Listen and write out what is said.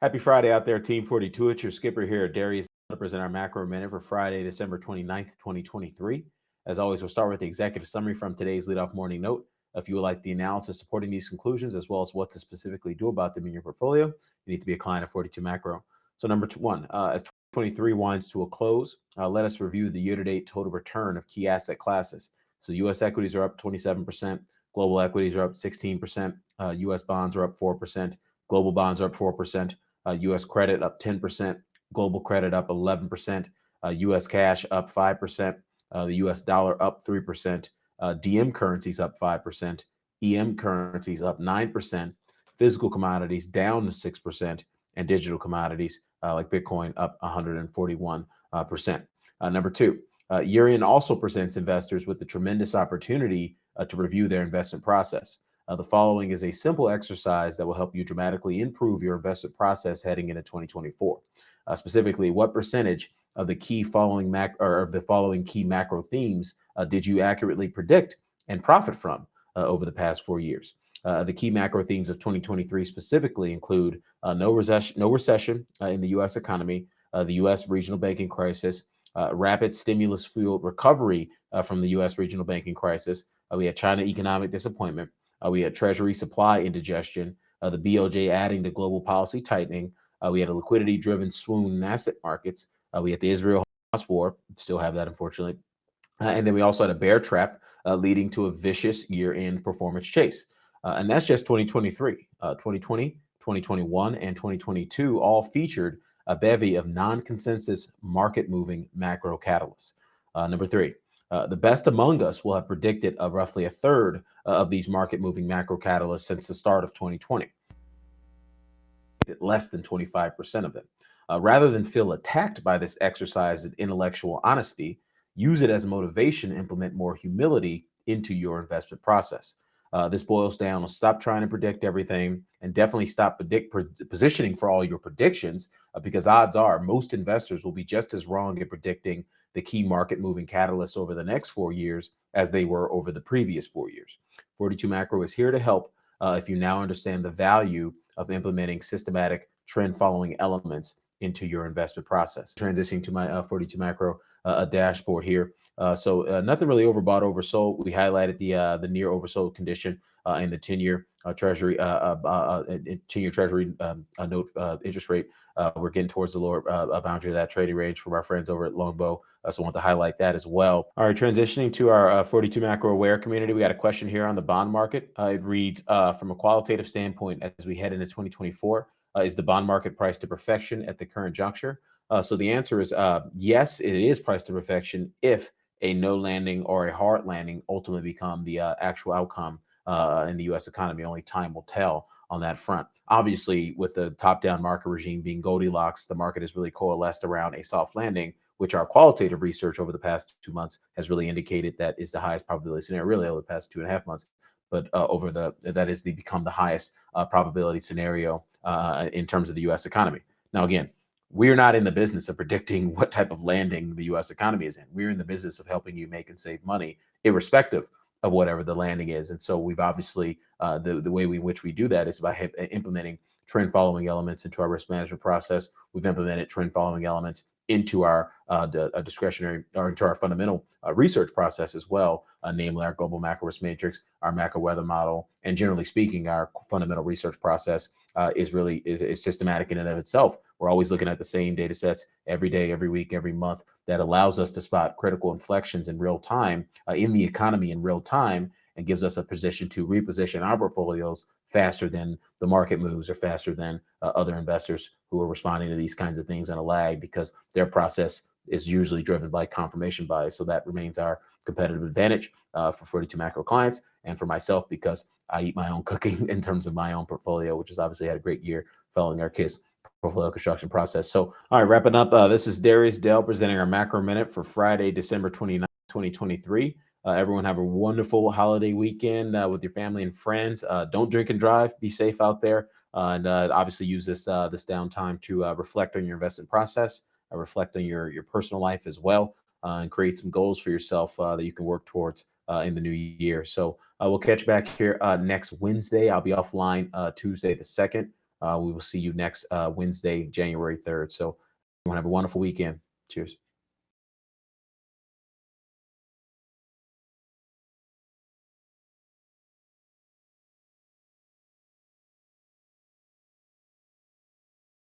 Happy Friday out there, Team 42. It's your skipper here, Darius Dale, to present our macro minute for Friday, December 29th, 2023. As always, we'll start with the executive summary from today's leadoff morning note. If you would like the analysis supporting these conclusions, as well as what to specifically do about them in your portfolio, you need to be a client of 42 Macro. So, number one, as 2023 winds to a close, let us review the year to date total return of key asset classes. So, US equities are up 27%, global equities are up 16%, US bonds are up 4%, global bonds are up 4%. U.S. credit up 10%, global credit up 11%, U.S. cash up 5%, the U.S. dollar up 3%, DM currencies up 5%, EM currencies up 9%, physical commodities down to 6%, and digital commodities like Bitcoin up 141%. Number two, year-end also presents investors with the tremendous opportunity to review their investment process. The following is a simple exercise that will help you dramatically improve your investment process heading into 2024. Specifically, what percentage of the key following key macro themes did you accurately predict and profit from over the past 4 years? The key macro themes of 2023 specifically include no recession in the U.S. economy, the U.S. regional banking crisis, rapid stimulus-fueled recovery from the U.S. regional banking crisis. We had China economic disappointment. We had Treasury supply indigestion, the BOJ adding to global policy tightening. We had a liquidity-driven swoon in asset markets. We had the Israel-Hamas war, still have that, unfortunately. And then we also had a bear trap leading to a vicious year-end performance chase. And that's just 2023. 2020, 2021, and 2022 all featured a bevy of non-consensus market-moving macro catalysts. Number three, the best among us will have predicted roughly a third of these market-moving macro catalysts since the start of 2020. Less than 25% of them. Rather than feel attacked by this exercise in intellectual honesty, use it as motivation to implement more humility into your investment process. This boils down to stop trying to predict everything and definitely stop positioning for all your predictions because odds are most investors will be just as wrong in predicting the key market moving catalysts over the next 4 years as they were over the previous 4 years. 42 Macro is here to help if you now understand the value of implementing systematic trend following elements into your investment process. Transitioning to my 42 Macro dashboard here. So nothing really overbought, oversold. We highlighted the near oversold condition in the 10-year Treasury 10-year Treasury note interest rate. We're getting towards the lower boundary of that trading range from our friends over at Longbow. So I want to highlight that as well. All right, transitioning to our 42 Macro Aware community, we got a question here on the bond market. It reads, from a qualitative standpoint, as we head into 2024, is the bond market priced to perfection at the current juncture? So the answer is yes, it is priced to perfection if a no landing or a hard landing ultimately become the actual outcome in the U.S. economy. Only time will tell on that front. Obviously, with the top-down market regime being Goldilocks, the market has really coalesced around a soft landing, which our qualitative research over the past 2 months has really indicated that is the highest probability scenario, really over the past 2.5 months. But become the highest probability scenario in terms of the U.S. economy. Now, again, we're not in the business of predicting what type of landing the U.S. economy is in. We're in the business of helping you make and save money, irrespective of whatever the landing is. And so we've obviously, the way in which we do that is by implementing trend following elements into our risk management process. We've implemented trend following elements into our discretionary or into our fundamental research process as well, namely our global macro risk matrix, our macro weather model, and generally speaking, our fundamental research process is systematic in and of itself. We're always looking at the same data sets every day, every week, every month that allows us to spot critical inflections in real time in the economy in real time and gives us a position to reposition our portfolios faster than the market moves or faster than other investors who are responding to these kinds of things on a lag because their process is usually driven by confirmation bias. So that remains our competitive advantage for 42 Macro clients and for myself because I eat my own cooking in terms of my own portfolio, which has obviously had a great year following our KISS portfolio construction process. So, all right, wrapping up, this is Darius Dale presenting our Macro Minute for Friday, December 29th, 2023. Everyone have a wonderful holiday weekend with your family and friends. Don't drink and drive. Be safe out there. And obviously use this downtime to reflect on your investment process, reflect on your personal life as well, and create some goals for yourself that you can work towards in the new year. So we'll catch you back here next Wednesday. I'll be offline Tuesday the 2nd. We will see you next Wednesday, January 3rd. So everyone have a wonderful weekend. Cheers.